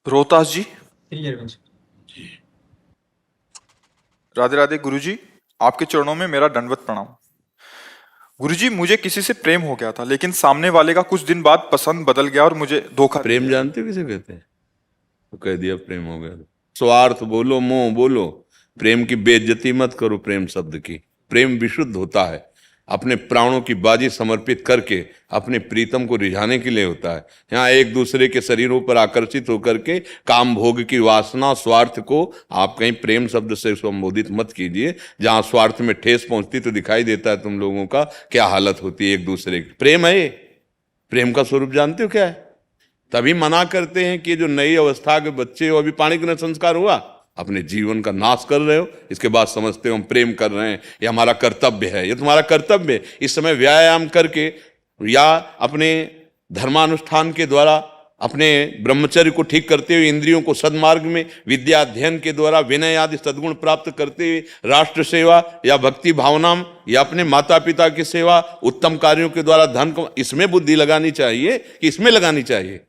रोहतास जी। Clear. Radhe Radhe गुरुजी। आपके चरणों में मेरा दंडवत प्रणाम। गुरुजी, मुझे किसी से प्रेम हो गया था, लेकिन सामने वाले का कुछ दिन बाद पसंद बदल गया और मुझे धोखा दे प्रेम दिया। जानते हो किसे कहते हैं? तो कह दिया प्रेम हो गया। स्वार्थ बोलो, मोह बोलो, प्रेम की बेइज्जती मत करो। प्रेम शब्द की, प्रेम विशुद्ध होता है, अपने प्राणों की बाजी समर्पित करके अपने प्रीतम को रिझाने के लिए होता है। यहाँ एक दूसरे के शरीरों पर आकर्षित होकर के काम भोग की वासना, स्वार्थ को आप कहीं प्रेम शब्द से संबोधित मत कीजिए। जहां स्वार्थ में ठेस पहुंचती तो दिखाई देता है तुम लोगों का क्या हालत होती है एक दूसरे की। प्रेम है ये। प्रेम का स्वरूप जानते हो क्या है? तभी मना करते हैं कि जो नई अवस्था के बच्चे हो, अभी पाणी ग्रहण संस्कार हुआ, अपने जीवन का नाश कर रहे हो, इसके बाद समझते हो हम प्रेम कर रहे हैं, ये हमारा कर्तव्य है। ये तुम्हारा कर्तव्य है। इस समय व्यायाम करके या अपने धर्मानुष्ठान के द्वारा अपने ब्रह्मचर्य को ठीक करते हुए, इंद्रियों को सदमार्ग में विद्या अध्ययन के द्वारा विनय आदि सद्गुण प्राप्त करते हुए, राष्ट्र सेवा या भक्ति भावना या अपने माता पिता की सेवा, उत्तम कार्यों के द्वारा धन को, इसमें बुद्धि लगानी चाहिए कि इसमें लगानी चाहिए?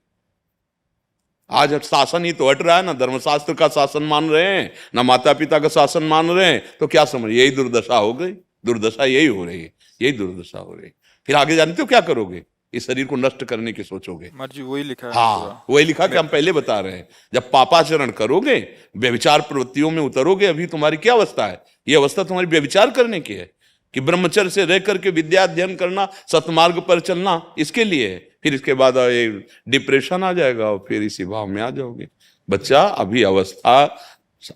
आज शासन ही तो हट रहा है ना, धर्मशास्त्र का शासन मान रहे हैं, ना माता पिता का शासन मान रहे हैं। तो क्या समझ, यही दुर्दशा हो गई। दुर्दशा यही हो रही है, यही दुर्दशा हो रही है। फिर आगे जानते हो क्या करोगे? इस शरीर को नष्ट करने की सोचोगे। मर्जी वही लिखा है हाँ, पूरा। वही लिखा कि हम पहले बता रहे हैं। जब पापाचरण करोगे, व्यभिचार प्रवृत्तियों में उतरोगे, अभी तुम्हारी क्या अवस्था है? ये अवस्था तुम्हारी व्यभिचार करने की है कि ब्रह्मचर्य से रह करके विद्या अध्ययन करना, सतमार्ग पर चलना, इसके लिए है। फिर इसके बाद ये डिप्रेशन आ जाएगा और फिर इसी भाव में आ जाओगे। बच्चा, अभी अवस्था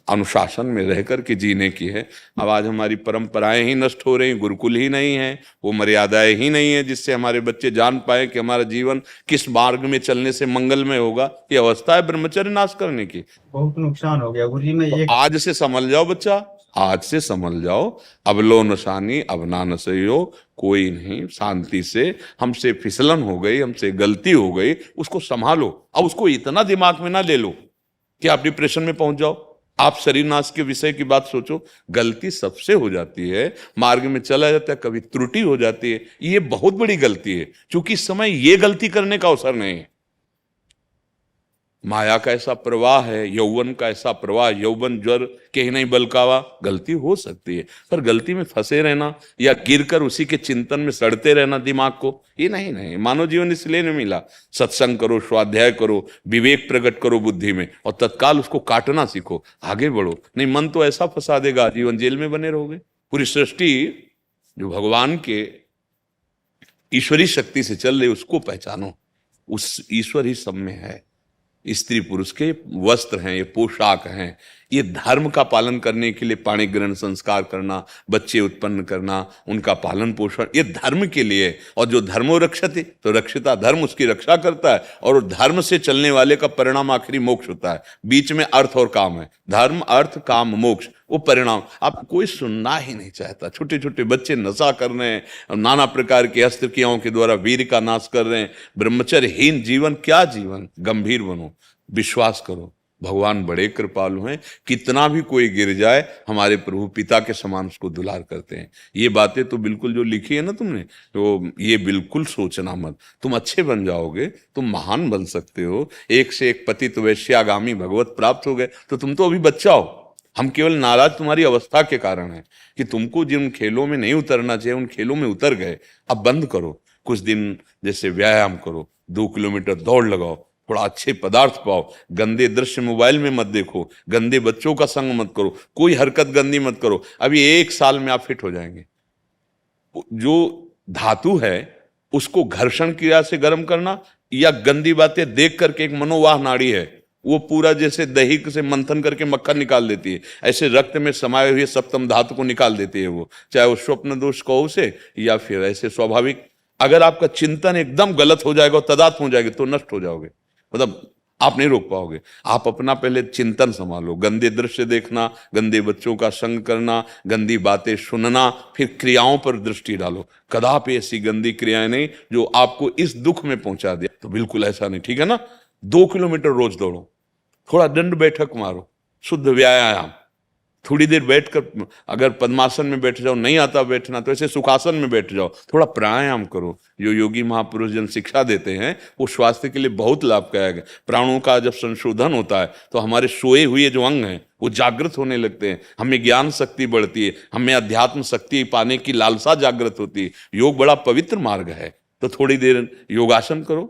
अनुशासन में रह करके जीने की है। अब आज हमारी परंपराएं ही नष्ट हो रही, गुरुकुल ही नहीं है, वो मर्यादाएं ही नहीं है जिससे हमारे बच्चे जान पाए कि हमारा जीवन किस मार्ग में चलने से मंगलमय होगा। ये अवस्था है ब्रह्मचर्य नाश करने की। बहुत नुकसान हो गया गुरुजी में ये। आज से समझ जाओ बच्चा, आज से समझ जाओ। अब लो नशानी अब ना नसइयो, कोई नहीं, शांति से। हमसे फिसलन हो गई, हमसे गलती हो गई, उसको संभालो। अब उसको इतना दिमाग में ना ले लो कि आप डिप्रेशन में पहुंच जाओ। आप शरीर नाश के विषय की बात सोचो। गलती सबसे हो जाती है, मार्ग में चला जाता है, कभी त्रुटि हो जाती है, ये बहुत बड़ी गलती है। क्योंकि इस समय ये गलती करने का अवसर नहीं है। माया का ऐसा प्रवाह है, यौवन का ऐसा प्रवाह, यौवन ज्वर के ही नहीं बलकावा। गलती हो सकती है, पर गलती में फंसे रहना या गिरकर उसी के चिंतन में सड़ते रहना दिमाग को, ये नहीं। नहीं, मानव जीवन इसलिए नहीं मिला। सत्संग करो, स्वाध्याय करो, विवेक प्रकट करो बुद्धि में, और तत्काल उसको काटना सीखो, आगे बढ़ो। नहीं, मन तो ऐसा फंसा देगा, जीवन जेल में बने रहोगे। पूरी सृष्टि जो भगवान के ईश्वरी शक्ति से चल रही, उसको पहचानो। उस ईश्वर ही सब में है। स्त्री पुरुष के वस्त्र हैं, ये पोशाक हैं, ये धर्म का पालन करने के लिए पाणी ग्रहण संस्कार करना, बच्चे उत्पन्न करना, उनका पालन पोषण, ये धर्म के लिए। और जो धर्मो रक्षति, तो रक्षिता धर्म उसकी रक्षा करता है, और धर्म से चलने वाले का परिणाम आखिरी मोक्ष होता है। बीच में अर्थ और काम है, धर्म अर्थ काम मोक्ष, वो परिणाम आप कोई सुनना ही नहीं चाहता। छोटे छोटे बच्चे नशा कर रहे हैं, नाना प्रकार के अस्त्र क्रियाओं के द्वारा वीर का नाश कर रहे हैं। ब्रह्मचर्यहीन जीवन क्या जीवन? गंभीर बनो, विश्वास करो, भगवान बड़े कृपालु हैं। कितना भी कोई गिर जाए, हमारे प्रभु पिता के समान उसको दुलार करते हैं। ये बातें तो बिल्कुल जो लिखी है ना तुमने, तो ये बिल्कुल सोचना मत। तुम अच्छे बन जाओगे, तुम महान बन सकते हो। एक से एक पतित वैश्यागामी भगवत प्राप्त हो गए, तो तुम तो अभी बच्चा हो। हम केवल नाराज तुम्हारी अवस्था के कारण है कि तुमको जिन खेलों में नहीं उतरना चाहिए, उन खेलों में उतर गए। अब बंद करो, कुछ दिन जैसे व्यायाम करो, 2 किलोमीटर दौड़ लगाओ, थोड़ा अच्छे पदार्थ पाओ, गंदे दृश्य मोबाइल में मत देखो, गंदे बच्चों का संग मत करो, कोई हरकत गंदी मत करो। अभी 1 साल में आप फिट हो जाएंगे। जो धातु है उसको घर्षण क्रिया से गर्म करना, या गंदी बातें देख करके, एक मनोवाह नाड़ी है, वो पूरा जैसे दही से मंथन करके मक्खन निकाल देती है, ऐसे रक्त में समाये हुए सप्तम धातु को निकाल देती है वो। चाहे वो स्वप्न दोष कहो उसे, या फिर ऐसे स्वाभाविक। अगर आपका चिंतन एकदम गलत हो जाएगा, तदात्म हो जाएगा, तो नष्ट हो जाओगे, मतलब आप नहीं रोक पाओगे। आप अपना पहले चिंतन संभालो, गंदे दृश्य देखना, गंदे बच्चों का संग करना, गंदी बातें सुनना, फिर क्रियाओं पर दृष्टि डालो। कदापि ऐसी गंदी क्रियाएं नहीं जो आपको इस दुख में पहुंचा दे, तो बिल्कुल ऐसा नहीं, ठीक है ना। 2 किलोमीटर रोज दौड़ो, थोड़ा दंड बैठक मारो, शुद्ध व्यायाम, थोड़ी देर बैठकर, अगर पद्मासन में बैठ जाओ, नहीं आता बैठना, तो ऐसे सुखासन में बैठ जाओ, थोड़ा प्राणायाम करो। जो योगी महापुरुष जन शिक्षा देते हैं वो स्वास्थ्य के लिए बहुत लाभदायक है। प्राणों का जब संशोधन होता है तो हमारे सोए हुए जो अंग हैं वो जागृत होने लगते हैं, हमें ज्ञान शक्ति बढ़ती है, हमें अध्यात्म शक्ति पाने की लालसा जागृत होती है। योग बड़ा पवित्र मार्ग है। तो थोड़ी देर योगासन करो,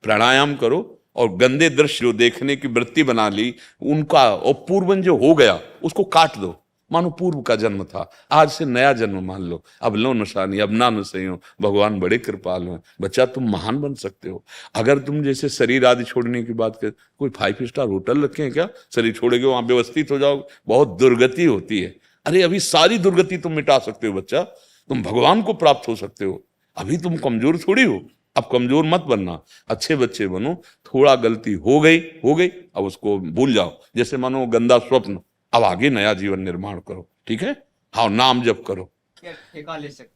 प्राणायाम करो, और गंदे दृश्य जो देखने की वृत्ति बना ली उनका, और पूर्वन जो हो गया उसको काट दो। मानो पूर्व का जन्म था, आज से नया जन्म मान लो। अब लो नशानी, अब ना नशे हो, भगवान बड़े कृपालु हैं। बच्चा तुम महान बन सकते हो। अगर तुम जैसे शरीर आदि छोड़ने की बात कर, कोई 5 स्टार होटल रखे हैं क्या? शरीर छोड़ोगे वहां व्यवस्थित हो जाओगे, बहुत दुर्गति होती है। अरे अभी सारी दुर्गति तुम मिटा सकते हो बच्चा, तुम भगवान को प्राप्त हो सकते हो। अभी तुम कमजोर थोड़ी हो, अब कमजोर मत बनना, अच्छे बच्चे बनो। थोड़ा गलती हो गई, अब उसको भूल जाओ, जैसे मानो गंदा स्वप्न, अब आगे नया जीवन निर्माण करो। ठीक है? हाँ, नाम जप करो, ठेका ले सकते।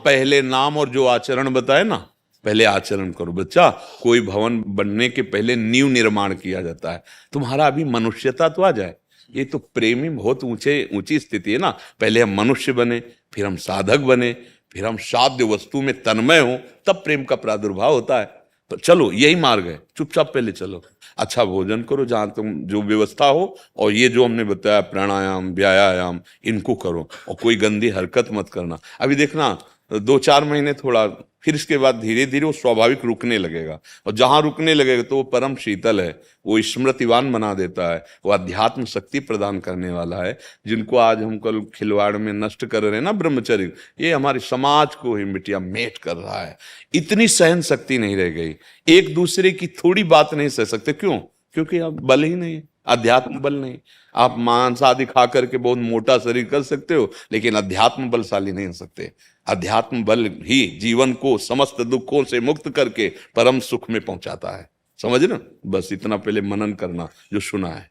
पहले नाम और जो आचरण बताए ना, पहले आचरण करो बच्चा। कोई भवन बनने के पहले नींव निर्माण किया जाता है। तुम्हारा अभी मनुष्यता तो आ जाए। ये तो प्रेमी बहुत ऊंची स्थिति है ना। पहले हम मनुष्य बने, फिर हम साधक बने, फिर हम साध्य वस्तु में तन्मय हो, तब प्रेम का प्रादुर्भाव होता है। तो चलो, यही मार्ग है। चुपचाप पहले चलो, अच्छा भोजन करो जहां तुम जो व्यवस्था हो, और ये जो हमने बताया प्राणायाम व्यायाम इनको करो, और कोई गंदी हरकत मत करना। अभी देखना 2-4 महीने थोड़ा, फिर इसके बाद धीरे धीरे वो स्वाभाविक रुकने लगेगा, और जहां रुकने लगेगा तो वो परम शीतल है, वो स्मृतिवान बना देता है, वो अध्यात्म शक्ति प्रदान करने वाला है। जिनको आज हम कल खिलवाड़ में नष्ट कर रहे हैं ना ब्रह्मचर्य, ये हमारे समाज को ही मिटिया मेट कर रहा है। इतनी सहन शक्ति नहीं रह गई, एक दूसरे की थोड़ी बात नहीं सह सकते। क्यों? क्योंकि अब बल ही नहीं है, अध्यात्म बल नहीं। आप मांस आदि खा करके बहुत मोटा शरीर कर सकते हो, लेकिन अध्यात्म बलशाली नहीं हो सकते। अध्यात्म बल ही जीवन को समस्त दुखों से मुक्त करके परम सुख में पहुंचाता है। समझ ना? बस इतना पहले मनन करना जो सुना है।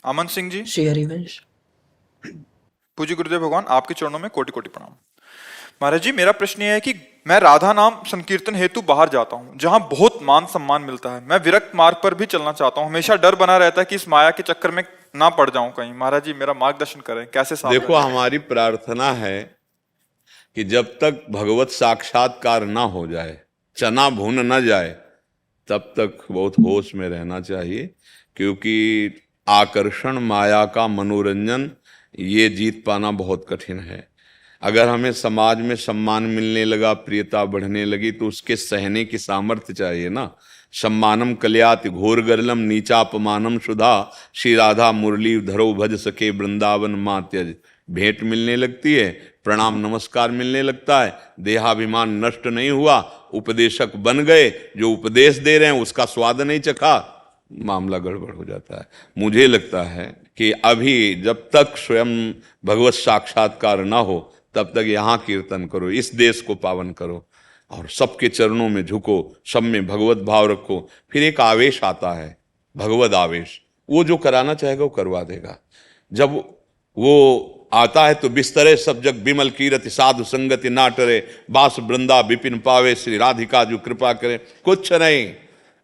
अमन सिंह जी। श्री हरिवंश। पूज्य गुरुदेव भगवान, आपके चरणों में कोटि कोटि प्रणाम। महाराज जी, मेरा प्रश्न यह है कि मैं राधा नाम संकीर्तन हेतु बाहर जाता हूँ जहां बहुत मान सम्मान मिलता है। मैं विरक्त मार्ग पर भी चलना चाहता हूँ। हमेशा डर बना रहता है कि इस माया के चक्कर में ना पड़ जाऊं कहीं। महाराज जी, मेरा मार्गदर्शन करें, कैसे सावधान देखो, हमारी प्रार्थना है कि जब तक भगवत साक्षात्कार ना हो जाए, चना भून ना जाए, तब तक बहुत होश में रहना चाहिए। क्योंकि आकर्षण, माया का मनोरंजन, ये जीत पाना बहुत कठिन है। अगर हमें समाज में सम्मान मिलने लगा, प्रियता बढ़ने लगी, तो उसके सहने की सामर्थ्य चाहिए ना। सम्मानम कल्याति घोर गरलम नीचापमानम सुधा, श्री राधा मुरली धरो भज सके वृंदावन मां त्यज। भेंट मिलने लगती है, प्रणाम नमस्कार मिलने लगता है, देहाभिमान नष्ट नहीं हुआ, उपदेशक बन गए, जो उपदेश दे रहे हैं उसका स्वाद नहीं चखा, मामला गड़बड़ हो जाता है। मुझे लगता है कि अभी जब तक स्वयं भगवत साक्षात्कार ना हो, तब तक यहाँ कीर्तन करो, इस देश को पावन करो, और सबके चरणों में झुको, सब में भगवत भाव रखो। फिर एक आवेश आता है, भगवत आवेश, वो जो कराना चाहेगा वो करवा देगा। जब वो आता है तो बिस्तरे सब जग बिमल कीरति, साधु संगति ना टरे, बास वृंदा विपिन पावे, श्री राधिका जो कृपा करे। कुछ नहीं,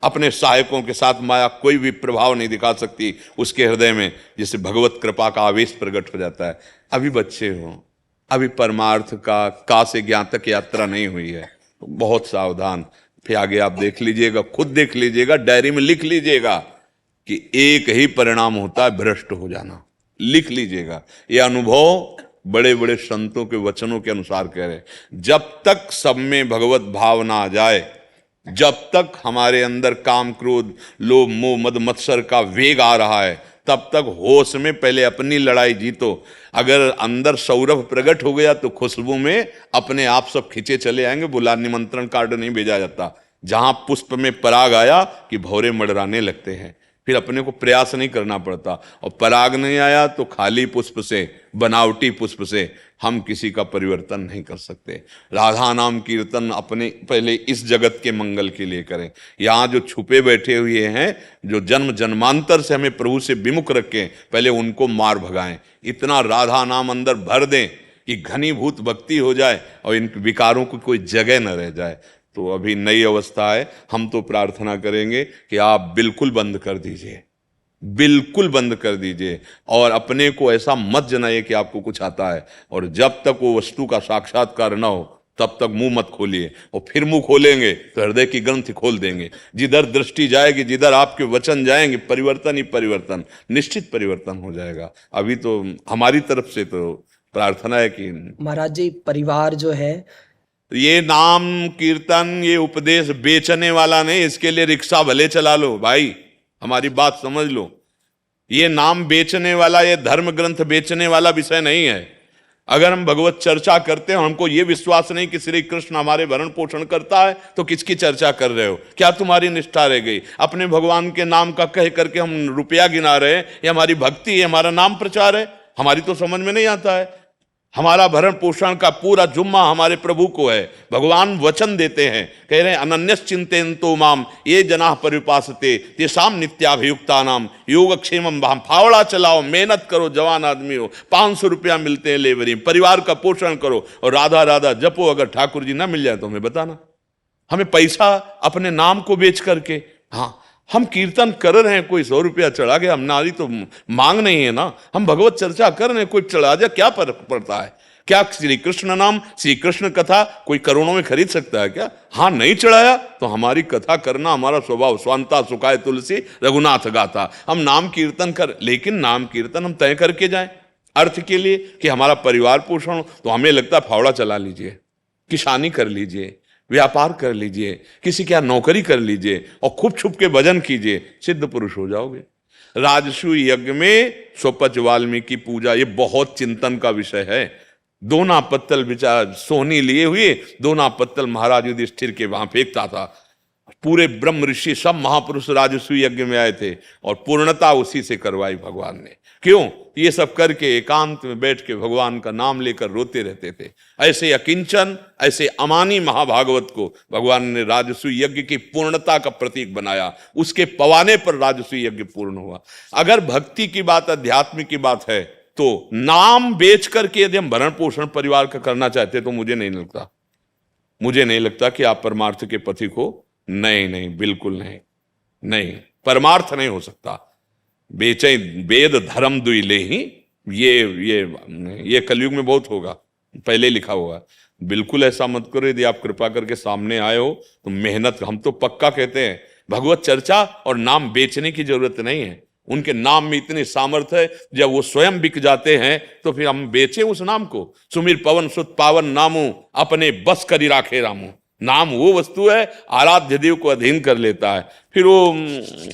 अपने सहायकों के साथ माया कोई भी प्रभाव नहीं दिखा सकती उसके हृदय में, जिससे भगवत कृपा का आवेश प्रकट हो जाता है। अभी बच्चे हो, अभी परमार्थ का से ज्ञान तक यात्रा नहीं हुई है, तो बहुत सावधान। फिर आगे आप देख लीजिएगा, खुद देख लीजिएगा, डायरी में लिख लीजिएगा कि एक ही परिणाम होता है, भ्रष्ट हो जाना। लिख लीजिएगा, यह अनुभव बड़े बड़े संतों के वचनों के अनुसार कह रहे। जब तक सब में भगवत भाव ना आ जाए, जब तक हमारे अंदर काम क्रोध लोभ मोह मद मत्सर का वेग आ रहा है, तब तक होश में पहले अपनी लड़ाई जीतो। अगर अंदर सौरभ प्रकट हो गया तो खुशबू में अपने आप सब खिंचे चले आएंगे। बुला निमंत्रण कार्ड नहीं भेजा जाता। जहां पुष्प में पराग आया कि भौरे मडराने लगते हैं, फिर अपने को प्रयास नहीं करना पड़ता। और पराग नहीं आया तो खाली पुष्प से, बनावटी पुष्प से हम किसी का परिवर्तन नहीं कर सकते। राधा नाम कीर्तन अपने पहले इस जगत के मंगल के लिए करें। यहाँ जो छुपे बैठे हुए हैं, जो जन्म जन्मांतर से हमें प्रभु से विमुख रखें, पहले उनको मार भगाएं। इतना राधा नाम अंदर भर दें कि घनीभूत भक्ति हो जाए और इन विकारों को कोई जगह न रह जाए। तो अभी नई अवस्था है, हम तो प्रार्थना करेंगे कि आप बिल्कुल बंद कर दीजिए, बिल्कुल बंद कर दीजिए और अपने को ऐसा मत जनाइए कि आपको कुछ आता है। और जब तक वो वस्तु का साक्षात्कार ना हो तब तक मुंह मत खोलिए, और फिर मुंह खोलेंगे तो हृदय की ग्रंथि खोल देंगे। जिधर दृष्टि जाएगी, जिधर आपके वचन जाएंगे, परिवर्तन ही परिवर्तन, निश्चित परिवर्तन हो जाएगा। अभी तो हमारी तरफ से तो प्रार्थना है कि महाराज जी परिवार जो है, ये नाम कीर्तन, ये उपदेश बेचने वाला नहीं, इसके लिए रिक्शा भले चला लो भाई, हमारी बात समझ लो। ये नाम बेचने वाला, ये धर्म ग्रंथ बेचने वाला विषय नहीं है। अगर हम भगवत चर्चा करते हैं, हमको ये विश्वास नहीं कि श्री कृष्ण हमारे भरण पोषण करता है, तो किसकी चर्चा कर रहे हो? क्या तुम्हारी निष्ठा रह गई? अपने भगवान के नाम का कह करके हम रुपया गिना रहे हैं, ये हमारी भक्ति है, हमारा नाम प्रचार है? हमारी तो समझ में नहीं आता है। हमारा भरण पोषण का पूरा जुम्मा हमारे प्रभु को है। भगवान वचन देते हैं, कह रहे हैं अनन्यस चिंतयन्तो माम ये जनाः पर्युपासते तेषां नित्याभियुक्तानाम योगक्षेमम भाम। फावड़ा चलाओ, मेहनत करो, जवान आदमी हो, 500 रुपया मिलते हैं लेबरी, परिवार का पोषण करो और राधा राधा जपो। अगर ठाकुर जी ना मिल जाए तो हमें बताना। हमें पैसा अपने नाम को बेच करके, हाँ हम कीर्तन कर रहे हैं, कोई 100 रुपया चढ़ा गया, हमारी तो मांग नहीं है ना। हम भगवत चर्चा कर रहे हैं, कोई चढ़ा जाए क्या फर्क पड़ता है? क्या श्री कृष्ण नाम, श्री कृष्ण कथा कोई करोड़ों में खरीद सकता है क्या? हाँ, नहीं चढ़ाया तो हमारी कथा करना हमारा स्वभाव। स्वांता सुखाय तुलसी रघुनाथ गाथा। हम नाम कीर्तन कर, लेकिन नाम कीर्तन हम तय करके जाएं अर्थ के लिए कि हमारा परिवार पोषण हो। तो हमें लगता है फावड़ा चला लीजिए, किसानी कर लीजिए, व्यापार कर लीजिए, किसी के यहाँ नौकरी कर लीजिए और खूब छुप के भजन कीजिए, सिद्ध पुरुष हो जाओगे। राजसु यज्ञ में स्वपच वाल्मीकि पूजा, ये बहुत चिंतन का विषय है। दोना पत्तल विचार सोहनी लिए हुए, दोना पत्तल महाराज युधिष्ठिर के वहां फेंकता था। पूरे ब्रह्म ऋषि सब महापुरुष राजसु यज्ञ में आए थे और पूर्णता उसी से करवाई भगवान ने। क्यों? ये सब करके एकांत में बैठ के भगवान का नाम लेकर रोते रहते थे। ऐसे अकिंचन, ऐसे अमानी महाभागवत को भगवान ने राजसु यज्ञ की पूर्णता का प्रतीक बनाया। उसके पवाने पर राजसु यज्ञ पूर्ण हुआ। अगर भक्ति की बात, अध्यात्म की बात है, तो नाम बेच करके यदि हम भरण पोषण परिवार का करना चाहते तो मुझे नहीं लगता कि आप परमार्थ के पथिक हो। नहीं, बिल्कुल नहीं, परमार्थ नहीं हो सकता। बेचे वेद धर्म दुई ले ही, ये कलयुग में बहुत होगा, पहले लिखा हुआ। बिल्कुल ऐसा मत करो। यदि आप कृपा करके सामने आए हो तो मेहनत, हम तो पक्का कहते हैं भगवत चर्चा और नाम बेचने की जरूरत नहीं है। उनके नाम में इतनी सामर्थ्य है, जब वो स्वयं बिक जाते हैं तो फिर हम बेचें उस नाम को। सुमिर पवन सुत पावन नामो अपने बस करी राखे रामो। नाम वो वस्तु है, आराध्य देव को अधीन कर लेता है, फिर वो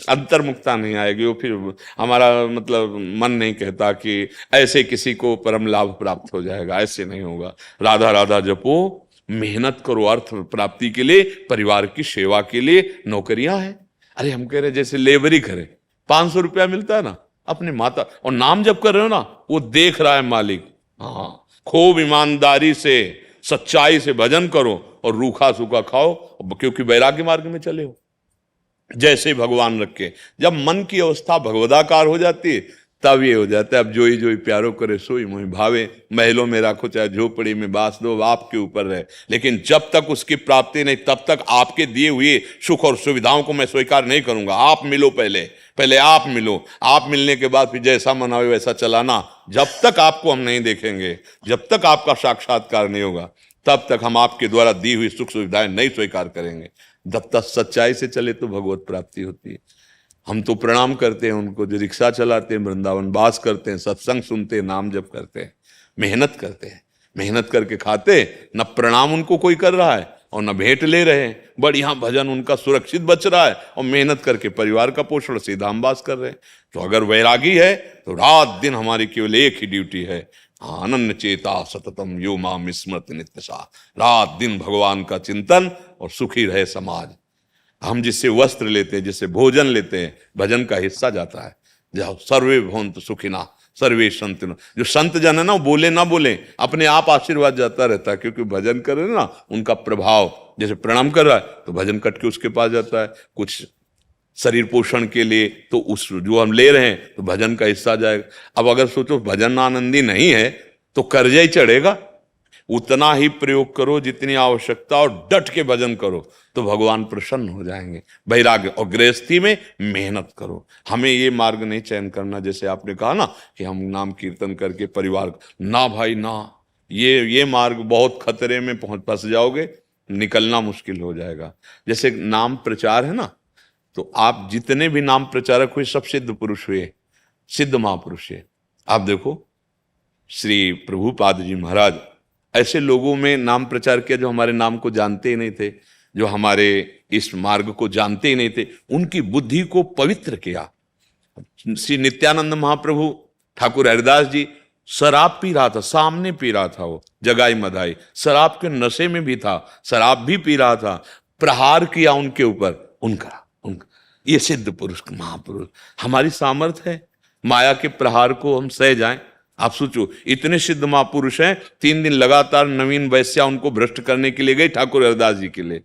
अंतर्मुक्ता नहीं आएगी। वो फिर हमारा मतलब मन नहीं कहता कि ऐसे किसी को परम लाभ प्राप्त हो जाएगा, ऐसे नहीं होगा। राधा राधा जपो, मेहनत करो अर्थ प्राप्ति के लिए, परिवार की सेवा के लिए। नौकरियां हैं, अरे हम कह रहे जैसे लेबरी करें, 500 रुपया मिलता है ना, अपने माता और नाम जप कर रहे हो ना, वो देख रहा है मालिक। हाँ, खूब ईमानदारी से, सच्चाई से भजन करो और रूखा सूखा खाओ, क्योंकि वैराग्य मार्ग में चले हो। जैसे भगवान रखे, जब मन की अवस्था भगवदाकार हो जाती है तब ये हो जाता है, अब जोई जोई प्यारो करे सोई मोहि भावे। महलों में राखो चाहे झोपड़ी में बास दो, आपके ऊपर रहे। लेकिन जब तक उसकी प्राप्ति नहीं, तब तक आपके दिए हुए सुख और सुविधाओं को मैं स्वीकार नहीं करूंगा। आप मिलो, पहले आप मिलो, आप मिलने के बाद फिर जैसा मना हो वैसा चलाना। जब तक आपको हम नहीं देखेंगे, जब तक आपका साक्षात्कार नहीं होगा, तब तक हम आपके द्वारा दी हुई सुख सुविधाएं नहीं स्वीकार करेंगे। जब तक सच्चाई से चले तो भगवत प्राप्ति होती है। हम तो प्रणाम करते हैं उनको जो रिक्शा चलाते हैं, वृंदावन वास करते हैं, सत्संग सुनते हैं, नाम जप करते हैं, मेहनत करते हैं, मेहनत करके खाते। न प्रणाम उनको कोई कर रहा है और न भेंट ले रहे हैं, बढ़िया भजन उनका सुरक्षित बच रहा है और मेहनत करके परिवार का पोषण सीधा हम वास कर रहे हैं। तो अगर वैरागी है तो रात दिन हमारी केवल एक ही ड्यूटी है, अनन्य चेता सततम यो माम स्मृति नित्यशा। रात दिन भगवान का चिंतन और सुखी रहे समाज। हम जिससे वस्त्र लेते हैं, जिससे भोजन लेते हैं, भजन का हिस्सा जाता है। जाओ सर्वे भवन्तु सुखिनः सर्वे सन्तु। जो संत जन है ना, बोले ना बोले, अपने आप आशीर्वाद जाता रहता है, क्योंकि भजन कर रहे ना, उनका प्रभाव। जैसे प्रणाम कर रहा है तो भजन कट के उसके पास जाता है। कुछ शरीर पोषण के लिए तो उस जो हम ले रहे हैं तो भजन का हिस्सा जाएगा। अब अगर सोचो भजन आनंदी नहीं है तो कर्जा ही चढ़ेगा। उतना ही प्रयोग करो जितनी आवश्यकता, और डट के भजन करो तो भगवान प्रसन्न हो जाएंगे। वैराग्य और गृहस्थी में मेहनत करो। हमें ये मार्ग नहीं चयन करना, जैसे आपने कहा ना कि हम नाम कीर्तन करके परिवार, ना भाई ना, ये मार्ग बहुत खतरे में फंस जाओगे, निकलना मुश्किल हो जाएगा। जैसे नाम प्रचार है ना, तो आप जितने भी नाम प्रचारक हुए सब सिद्ध पुरुष हुए, सिद्ध महापुरुष हुए। आप देखो श्री प्रभुपाद जी महाराज ऐसे लोगों में नाम प्रचार किया जो हमारे नाम को जानते ही नहीं थे, जो हमारे इस मार्ग को जानते ही नहीं थे, उनकी बुद्धि को पवित्र किया। श्री नित्यानंद महाप्रभु, ठाकुर हरिदास जी शराब पी रहा था, सामने पी रहा था, वो जगाई मधाई शराब के नशे में भी था, शराब भी पी रहा था, प्रहार किया उनके ऊपर, उनका ये सिद्ध पुरुष महापुरुष। हमारी सामर्थ्य है माया के प्रहार को हम सह जाएं। आप सोचो, इतने सिद्ध महापुरुष हैं, 3 दिन लगातार नवीन वैश्या उनको भ्रष्ट करने के लिए गई ठाकुर हरिदास जी के लिए,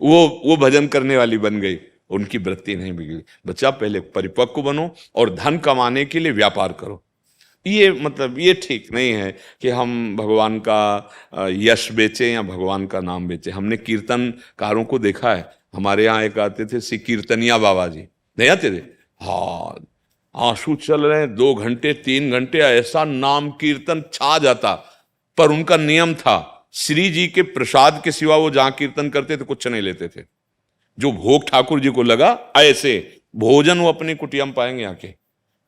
वो भजन करने वाली बन गई, उनकी वृत्ति नहीं बिगड़ी। बच्चा पहले परिपक्व बनो और धन कमाने के लिए व्यापार करो। ये मतलब ये ठीक नहीं है कि हम भगवान का यश बेचें या भगवान का नाम बेचें। हमने कीर्तनकारों को देखा है, हमारे यहाँ एक आते थे श्री कीर्तनिया बाबा जी, नहीं आते थे, हाँ आंसू चल रहे हैं, 2 घंटे 3 घंटे ऐसा नाम कीर्तन छा जाता। पर उनका नियम था, श्री जी के प्रसाद के सिवा वो जहां कीर्तन करते थे कुछ नहीं लेते थे। जो भोग ठाकुर जी को लगा, ऐसे भोजन वो अपनी कुटिया में पाएंगे, आके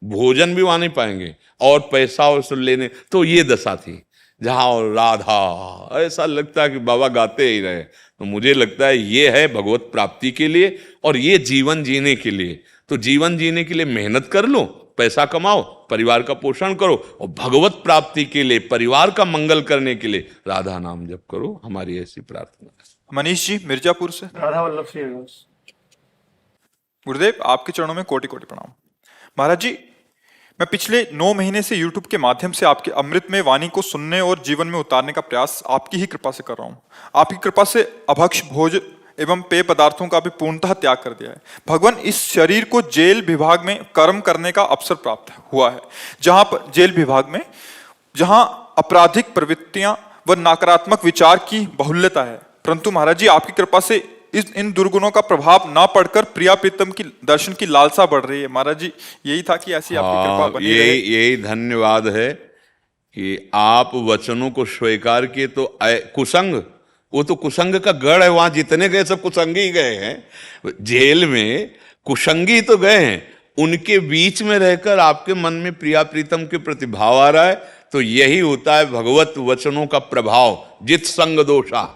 भोजन भी वहां नहीं पाएंगे, और पैसा और लेने, तो ये दशा थी जहां और राधा ऐसा लगता है कि बाबा गाते ही रहे। तो मुझे लगता है ये है भगवत प्राप्ति के लिए, और ये जीवन जीने के लिए। तो जीवन जीने के लिए मेहनत कर लो, पैसा कमाओ, परिवार का पोषण करो, और भगवत प्राप्ति के लिए, परिवार का मंगल करने के लिए राधा नाम जप करो। हमारी ऐसी प्रार्थना है। मनीष जी मिर्जापुर से। राधा वल्लभ श्री हरिदास। गुरुदेव आपके चरणों में कोटि कोटि प्रणाम। महाराज जी, मैं पिछले 9 महीने से YouTube के माध्यम से आपके अमृतमय वाणी को सुनने और जीवन में उतारने का प्रयास आपकी ही कृपा से कर रहा हूं। आपकी कृपा से अभक्ष भोज एवं पेय पदार्थों का भी पूर्णतः त्याग कर दिया है। भगवान, इस शरीर को जेल विभाग में कर्म करने का अवसर प्राप्त हुआ है, जहां पर जेल विभाग में जहां आपराधिक प्रवृत्तियां व नकारात्मक विचार की बहुल्यता है। परंतु महाराज जी, आपकी कृपा से इन दुर्गुणों का प्रभाव ना पड़कर प्रिया प्रीतम की दर्शन की लालसा बढ़ रही है। महाराज जी, यही था कि ऐसी आपकी कृपा बनी रहे। यही धन्यवाद है कि आप वचनों को स्वीकार किए। तो कुसंग, वो तो कुसंग का गढ़ है, वहां जितने गए सब कुसंगी ही गए हैं। जेल में कुसंगी तो गए हैं, उनके बीच में रहकर आपके मन में प्रिया प्रीतम के प्रति भाव आ रहा है। तो यही होता है भगवत वचनों का प्रभाव। जित संग दोषा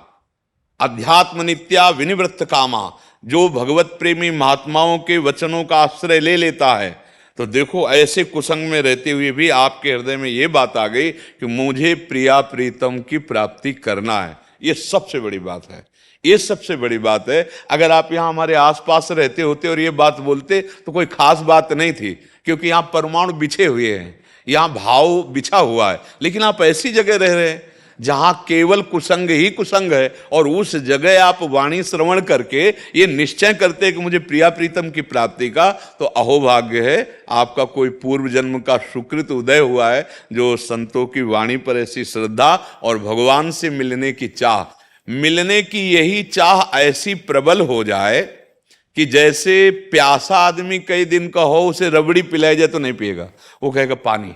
अध्यात्म नित्या विनिवृत्त कामा, जो भगवत प्रेमी महात्माओं के वचनों का आश्रय ले लेता है। तो देखो, ऐसे कुसंग में रहते हुए भी आपके हृदय में ये बात आ गई कि मुझे प्रिया प्रीतम की प्राप्ति करना है। ये सबसे बड़ी बात है, ये सबसे बड़ी बात है। अगर आप यहाँ हमारे आसपास रहते होते और ये बात बोलते तो कोई खास बात नहीं थी, क्योंकि यहाँ परमाणु बिछे हुए हैं, यहाँ भाव बिछा हुआ है। लेकिन आप ऐसी जगह रह रहे हैं जहां केवल कुसंग ही कुसंग है, और उस जगह आप वाणी श्रवण करके ये निश्चय करते हैं कि मुझे प्रिया प्रीतम की प्राप्ति का, तो अहोभाग्य है आपका। कोई पूर्व जन्म का सुकृत उदय हुआ है, जो संतों की वाणी पर ऐसी श्रद्धा और भगवान से मिलने की चाह, मिलने की यही चाह ऐसी प्रबल हो जाए कि जैसे प्यासा आदमी कई दिन का हो, उसे रबड़ी पिलाई जाए तो नहीं पिएगा, वो कहेगा पानी।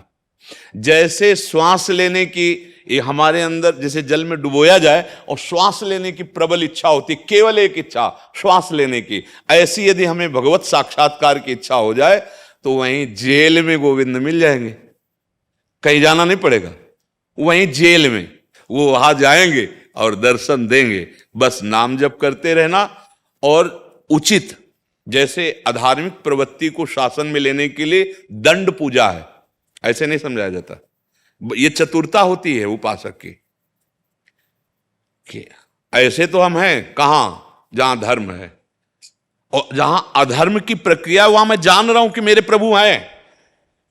जैसे श्वास लेने की, ये हमारे अंदर जैसे जल में डुबोया जाए और श्वास लेने की प्रबल इच्छा होती, केवल एक इच्छा श्वास लेने की, ऐसी यदि हमें भगवत साक्षात्कार की इच्छा हो जाए तो वहीं जेल में गोविंद मिल जाएंगे, कहीं जाना नहीं पड़ेगा। वहीं जेल में वो वहां जाएंगे और दर्शन देंगे। बस नाम जप करते रहना, और उचित, जैसे अधार्मिक प्रवृत्ति को शासन में लेने के लिए दंड पूजा है, ऐसे नहीं समझाया जाता। ये चतुरता होती है उपासक की। ऐसे तो हम हैं कहां, जहां धर्म है, और जहां अधर्म की प्रक्रिया, वहां मैं जान रहा हूं कि मेरे प्रभु हैं,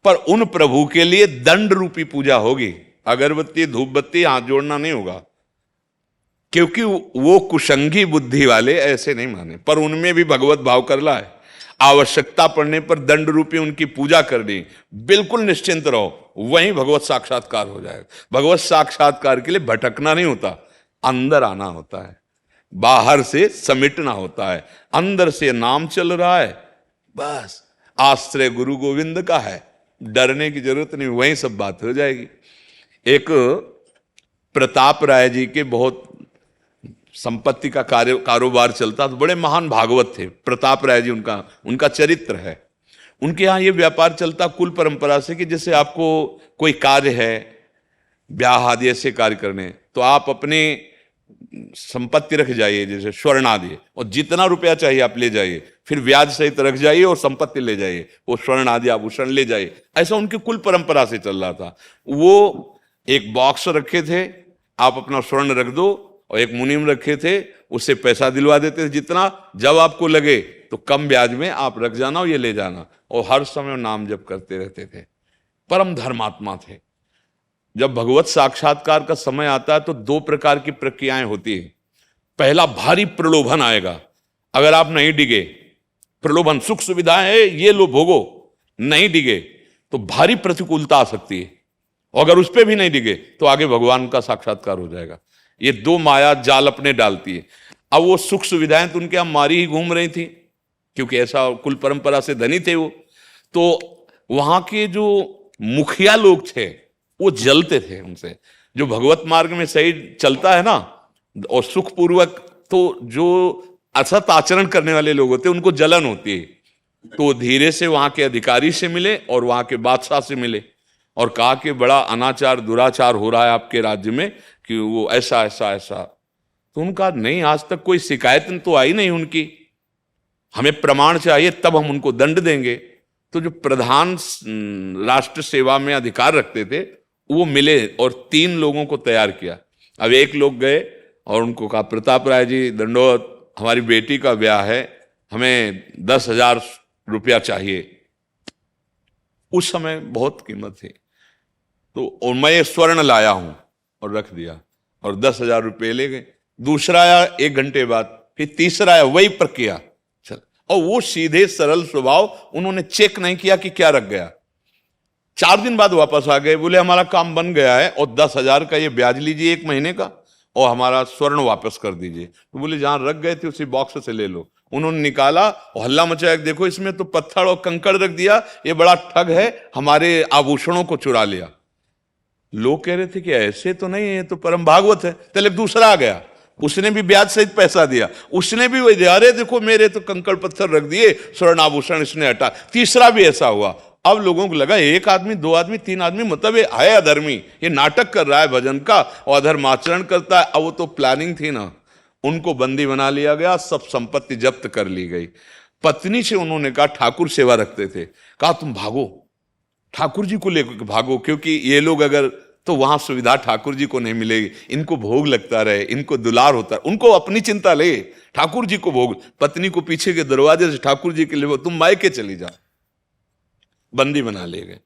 पर उन प्रभु के लिए दंड रूपी पूजा होगी। अगरबत्ती धूप बत्ती हाथ जोड़ना नहीं होगा, क्योंकि वो कुसंगी बुद्धि वाले ऐसे नहीं माने, पर उनमें भी भगवत भाव कर ला है। आवश्यकता पड़ने पर दंड रूपी उनकी पूजा करनी, बिल्कुल निश्चिंत रहो, वहीं भगवत साक्षात्कार हो जाएगा। भगवत साक्षात्कार के लिए भटकना नहीं होता, अंदर आना होता है, बाहर से समेटना होता है, अंदर से नाम चल रहा है, बस आश्रय गुरु गोविंद का है, डरने की जरूरत नहीं, वहीं सब बात हो जाएगी। एक प्रताप राय जी के बहुत संपत्ति का कारोबार चलता, तो बड़े महान भागवत थे प्रताप राय जी, उनका चरित्र है। उनके यहाँ ये व्यापार चलता कुल परंपरा से कि जैसे आपको कोई कार्य है, ब्याह आदि ऐसे कार्य करने, तो आप अपने संपत्ति रख जाइए, जैसे स्वर्ण आदि, और जितना रुपया चाहिए आप ले जाइए, फिर ब्याज सहित रख जाइए और संपत्ति ले जाइए, वो स्वर्ण आदि आभूषण ले जाइए। ऐसा उनकी कुल परंपरा से चल रहा था। वो एक बॉक्स रखे थे, आप अपना स्वर्ण रख दो, और एक मुनीम रखे थे, उससे पैसा दिलवा देते थे जितना, जब आपको लगे तो कम ब्याज में आप रख जाना और ये ले जाना, और हर समय नाम जप करते रहते थे। परम धर्मात्मा थे। जब भगवत साक्षात्कार का समय आता है तो दो प्रकार की प्रक्रियाएं होती है। पहला, भारी प्रलोभन आएगा, अगर आप नहीं डिगे, प्रलोभन, सुख सुविधाएं है ये लो भोगो, नहीं डिगे तो भारी प्रतिकूलता आ सकती है, और अगर उस पर भी नहीं डिगे तो आगे भगवान का साक्षात्कार हो जाएगा। ये दो माया जाल अपने डालती है। अब वो सुख सुविधाएं तो उनके यहाँ मारी ही घूम रही थी, क्योंकि ऐसा कुल परंपरा से धनी थे वो, तो वहां के जो मुखिया लोग थे वो जलते थे उनसे। जो भगवत मार्ग में सही चलता है ना और सुखपूर्वक, तो जो असत आचरण करने वाले लोग होते हैं उनको जलन होती है। तो धीरे से वहां के अधिकारी से मिले और वहां के बादशाह से मिले और कहा कि बड़ा अनाचार दुराचार हो रहा है आपके राज्य में, कि वो ऐसा ऐसा ऐसा। तो उनका नहीं, आज तक कोई शिकायत तो आई नहीं उनकी, हमें प्रमाण चाहिए तब हम उनको दंड देंगे। तो जो प्रधान राष्ट्र सेवा में अधिकार रखते थे वो मिले और 3 लोगों को तैयार किया। अब एक लोग गए और उनको कहा, प्रताप राय जी दंडोत, हमारी बेटी का ब्याह है, हमें 10,000 रुपया चाहिए। उस समय बहुत कीमत थी, तो मैं ये स्वर्ण लाया हूं और रख दिया, और 10,000 रुपये ले गए। दूसरा आया 1 घंटे बाद, फिर तीसरा आया, वही प्रक्रिया चल, और वो सीधे सरल स्वभाव, उन्होंने चेक नहीं किया कि क्या रख गया। 4 दिन बाद वापस आ गए, बोले हमारा काम बन गया है और 10,000 का ये ब्याज लीजिए 1 महीने का, और हमारा स्वर्ण वापस कर दीजिए। तो बोले जहां रख गए थे उसी बॉक्स से ले लो। उन्होंने निकाला और हल्ला मचाया, देखो इसमें तो पत्थर और कंकड़ रख दिया, ये बड़ा ठग है, हमारे आभूषणों को चुरा लिया। लोग कह रहे थे कि ऐसे तो नहीं है, ये तो परम भागवत है। चले दूसरा आ गया, उसने भी ब्याज सहित पैसा दिया, उसने भी वही दिया, अरे देखो मेरे तो कंकड़ पत्थर रख दिए, स्वर्ण आभूषण इसने हटा। तीसरा भी ऐसा हुआ। अब लोगों को लगा 1 आदमी 2 आदमी 3 आदमी, मतलब ये है अधर्मी, ये नाटक कर रहा है भजन का और अधर्माचरण करता है। अब वो तो प्लानिंग थी ना, उनको बंदी बना लिया गया, सब संपत्ति जब्त कर ली गई। पत्नी से उन्होंने कहा, ठाकुर सेवा रखते थे, कहा तुम भागो, ठाकुर जी को लेकर भागो, क्योंकि ये लोग अगर, तो वहां सुविधा ठाकुर जी को नहीं मिलेगी, इनको भोग लगता रहे, इनको दुलार होता है, उनको अपनी चिंता ले, ठाकुर जी को भोग। पत्नी को पीछे के दरवाजे से ठाकुर जी के लिए, तुम मायके चली जा, बंदी बना ले गए।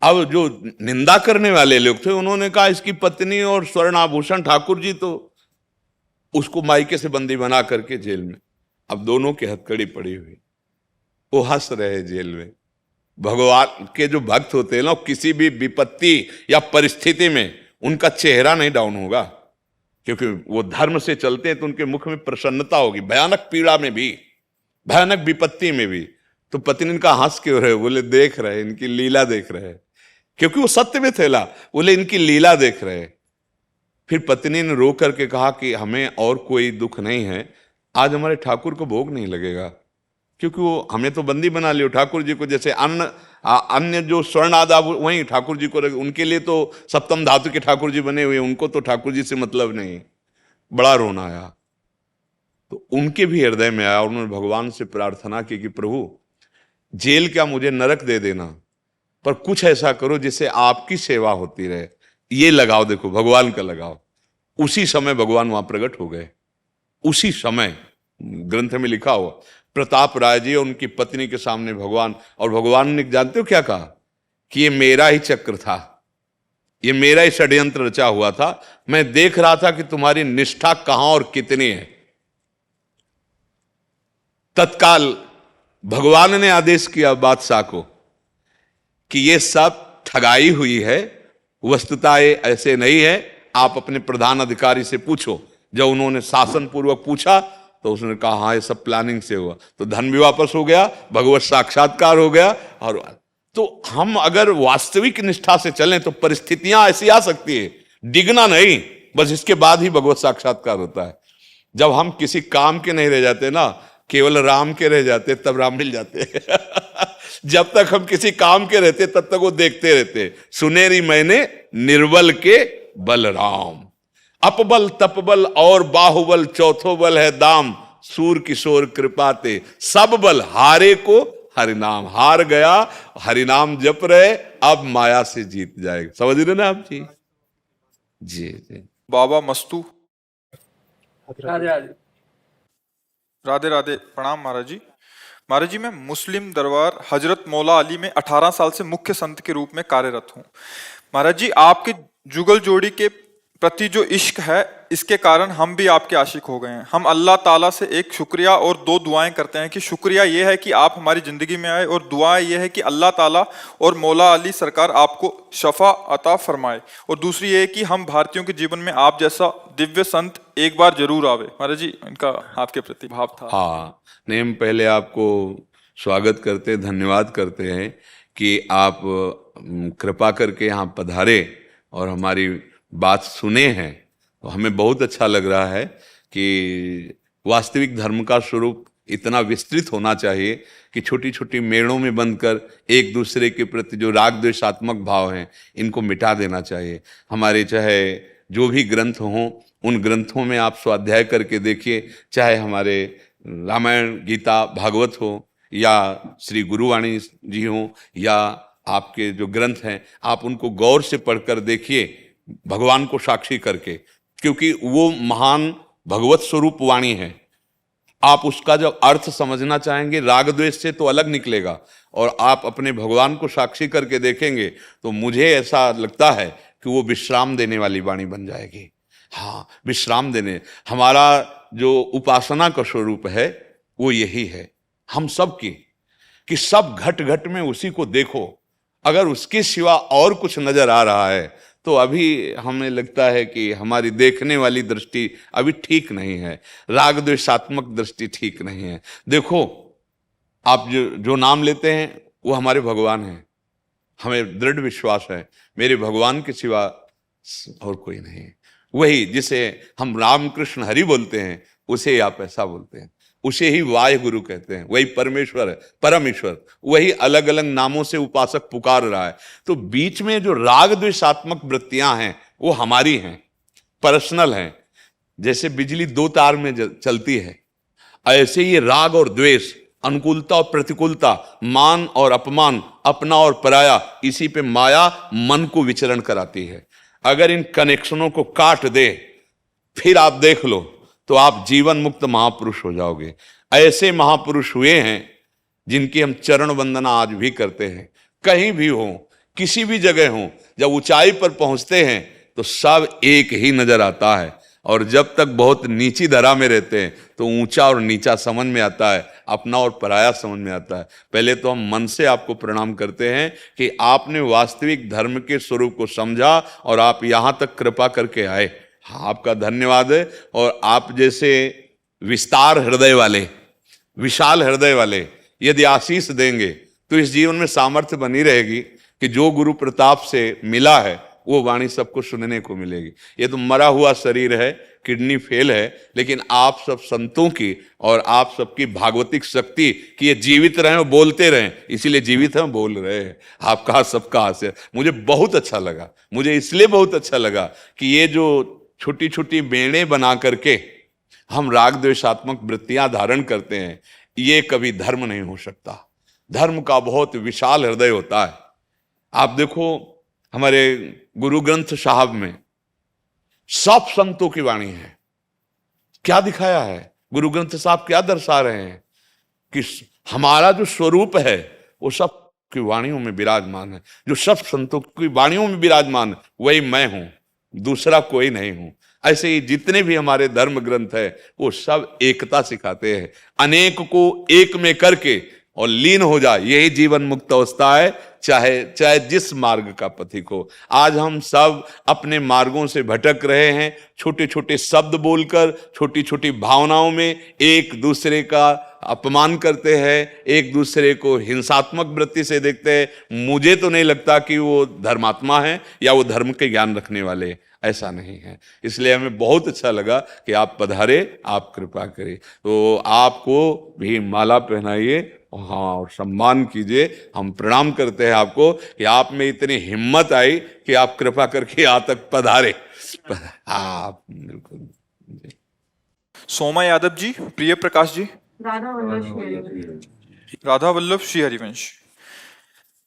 अब जो निंदा करने वाले लोग थे उन्होंने कहा इसकी पत्नी और स्वर्ण आभूषण ठाकुर जी, तो उसको मायके से बंदी बना करके जेल में। अब दोनों की हथकड़ी पड़ी हुई, वो हंस रहे जेल में। भगवान के जो भक्त होते हैं ना, किसी भी विपत्ति या परिस्थिति में उनका चेहरा नहीं डाउन होगा, क्योंकि वो धर्म से चलते हैं, तो उनके मुख में प्रसन्नता होगी, भयानक पीड़ा में भी, भयानक विपत्ति में भी। तो पत्नी ने कहा हंस क्यों रहे? बोले देख रहे, इनकी लीला देख रहे, क्योंकि वो सत्य में थे। बोले इनकी लीला देख रहे। फिर पत्नी ने रो करके कहा कि हमें और कोई दुख नहीं है, आज हमारे ठाकुर को भोग नहीं लगेगा, क्योंकि वो हमें तो बंदी बना लियो ठाकुर जी को, जैसे अन्य जो स्वर्ण आदा वही ठाकुर जी को, उनके लिए तो सप्तम धातु के ठाकुर जी बने हुए, उनको तो ठाकुर जी से मतलब नहीं। बड़ा रोना आया, तो उनके भी हृदय में आया, उन्होंने भगवान से प्रार्थना की कि प्रभु जेल क्या, मुझे नरक दे देना, पर कुछ ऐसा करो जिससे आपकी सेवा होती रहे। ये लगाओ, देखो भगवान का लगाओ। उसी समय भगवान वहां प्रकट हो गए, उसी समय ग्रंथ में लिखा हुआ। प्रताप राय जी और उनकी पत्नी के सामने भगवान, और भगवान ने जानते हो क्या कहा? कि ये मेरा ही चक्र था, ये मेरा ही षड्यंत्र रचा हुआ था, मैं देख रहा था कि तुम्हारी निष्ठा कहां और कितनी है। तत्काल भगवान ने आदेश किया बादशाह को कि ये सब ठगाई हुई है, वस्तुतः ये ऐसे नहीं है, आप अपने प्रधान अधिकारी से पूछो। जब उन्होंने शासन पूर्वक पूछा तो उसने कहा हाँ ये सब प्लानिंग से हुआ, तो धन भी वापस हो गया, भगवत साक्षात्कार हो गया। और तो हम अगर वास्तविक निष्ठा से चलें तो परिस्थितियां ऐसी आ सकती है, डिगना नहीं, बस इसके बाद ही भगवत साक्षात्कार होता है। जब हम किसी काम के नहीं रह जाते ना, केवल राम के रह जाते, तब राम मिल जाते जब तक हम किसी काम के रहते तब तक वो देखते रहते। सुनेरी मैंने निर्बल के बलराम, अपबल तपबल और बाहुबल, चौथो बल है दाम, सूर किशोर कृपाते, सब बल हारे को हरिनाम। हार गया, हरिनाम जप रहे, अब माया से जीत जाएगा। समझ रहे ना आप जी? जी जी। बाबा मस्तू, राधे राधे। राधे राधे, प्रणाम महाराज जी। महाराज जी, मैं मुस्लिम दरबार हजरत मौला अली में 18 साल से मुख्य संत के रूप में कार्यरत हूँ। महाराज जी, आपके जुगल जोड़ी के प्रति जो इश्क है, इसके कारण हम भी आपके आशिक हो गए हैं। हम अल्लाह ताला से एक शुक्रिया और दो दुआएं करते हैं कि शुक्रिया ये है कि आप हमारी ज़िंदगी में आए, और दुआ ये है कि अल्लाह ताला और मौला अली सरकार आपको शफा अता फरमाए। और दूसरी ये है कि हम भारतीयों के जीवन में आप जैसा दिव्य संत एक बार जरूर आवे। महाराज जी, इनका आपके प्रति भाव था। हाँ, नहीं, हम पहले आपको स्वागत करते, धन्यवाद करते हैं कि आप कृपा करके यहाँ पधारे और हमारी बात सुने हैं। तो हमें बहुत अच्छा लग रहा है कि वास्तविक धर्म का स्वरूप इतना विस्तृत होना चाहिए कि छोटी छोटी मेड़ों में बंधकर एक दूसरे के प्रति जो राग द्वेषात्मक भाव हैं, इनको मिटा देना चाहिए। हमारे चाहे जो भी ग्रंथ हों, उन ग्रंथों में आप स्वाध्याय करके देखिए, चाहे हमारे रामायण, गीता, भागवत हो, या श्री गुरुवाणी जी हो, या आपके जो ग्रंथ हैं, आप उनको गौर से पढ़कर देखिए, भगवान को साक्षी करके, क्योंकि वो महान भगवत स्वरूप वाणी है। आप उसका जब अर्थ समझना चाहेंगे, राग द्वेष से तो अलग निकलेगा, और आप अपने भगवान को साक्षी करके देखेंगे तो मुझे ऐसा लगता है कि वो विश्राम देने वाली वाणी बन जाएगी। हाँ, विश्राम देने, हमारा जो उपासना का स्वरूप है वो यही है हम सब की, कि सब घट घट में उसी को देखो। अगर उसके सिवा और कुछ नजर आ रहा है तो अभी हमें लगता है कि हमारी देखने वाली दृष्टि अभी ठीक नहीं है, राग द्वेषात्मक दृष्टि ठीक नहीं है। देखो, आप जो नाम लेते हैं वो हमारे भगवान हैं। हमें दृढ़ विश्वास है मेरे भगवान के सिवा और कोई नहीं। वही जिसे हम रामकृष्ण हरि बोलते हैं, उसे आप ऐसा बोलते हैं, उसे ही वाहे गुरु कहते हैं। वही परमेश्वर है, परम ईश्वर, वही अलग अलग नामों से उपासक पुकार रहा है। तो बीच में जो राग द्वेषात्मक वृत्तियां हैं वो हमारी हैं, पर्सनल हैं। जैसे बिजली दो तार में चलती है, ऐसे ये राग और द्वेष, अनुकूलता और प्रतिकूलता, मान और अपमान, अपना और पराया, इसी पे माया मन को विचरण कराती है। अगर इन कनेक्शनों को काट दे, फिर आप देख लो तो आप जीवन मुक्त महापुरुष हो जाओगे। ऐसे महापुरुष हुए हैं जिनकी हम चरण वंदना आज भी करते हैं। कहीं भी हो, किसी भी जगह हो, जब ऊंचाई पर पहुंचते हैं तो सब एक ही नजर आता है, और जब तक बहुत नीची धरा में रहते हैं तो ऊंचा और नीचा समझ में आता है, अपना और पराया समझ में आता है। पहले तो हम मन से आपको प्रणाम करते हैं कि आपने वास्तविक धर्म के स्वरूप को समझा और आप यहाँ तक कृपा करके आए। हाँ, आपका धन्यवाद है। और आप जैसे विस्तार हृदय वाले, विशाल हृदय वाले यदि आशीष देंगे तो इस जीवन में सामर्थ्य बनी रहेगी कि जो गुरु प्रताप से मिला है वो वाणी सबको सुनने को मिलेगी। ये तो मरा हुआ शरीर है, किडनी फेल है, लेकिन आप सब संतों की और आप सबकी भागवतिक शक्ति कि ये जीवित रहें और बोलते रहें, इसीलिए जीवित हैं, बोल रहे हैं। आपका सबका आशीर्वाद मुझे बहुत अच्छा लगा। मुझे इसलिए बहुत अच्छा लगा कि ये जो छोटी छोटी बेड़े बना करके हम राग द्वेषात्मक वृत्तियां धारण करते हैं, ये कभी धर्म नहीं हो सकता। धर्म का बहुत विशाल हृदय होता है। आप देखो, हमारे गुरु ग्रंथ साहब में सब संतों की वाणी है। क्या दिखाया है गुरु ग्रंथ साहब, क्या दर्शा रहे हैं कि हमारा जो स्वरूप है वो सब की वाणियों में विराजमान है। जो सब संतों की वाणियों में विराजमान, वही मैं हूं, दूसरा कोई नहीं हूं। ऐसे ही जितने भी हमारे धर्म ग्रंथ है वो सब एकता सिखाते हैं। अनेक को एक में करके और लीन हो जाए, यही जीवन मुक्त अवस्था है, चाहे चाहे जिस मार्ग का पथिक हो। आज हम सब अपने मार्गों से भटक रहे हैं, छोटे छोटे शब्द बोलकर, छोटी छोटी भावनाओं में एक दूसरे का अपमान करते हैं, एक दूसरे को हिंसात्मक वृत्ति से देखते हैं। मुझे तो नहीं लगता कि वो धर्मात्मा है या वो धर्म के ज्ञान रखने वाले हैं, ऐसा नहीं है। इसलिए हमें बहुत अच्छा लगा कि आप पधारे, आप कृपा करें, तो आपको भी माला पहनाइए, हाँ, और सम्मान कीजिए। हम प्रणाम करते हैं आपको कि आप में इतनी हिम्मत आई कि आप कृपा करके यहाँ तक पधारे। हाँ, बिल्कुल। सोमा यादव जी, प्रिय प्रकाश जी, राधा वल्लभ श्री हरिवंश।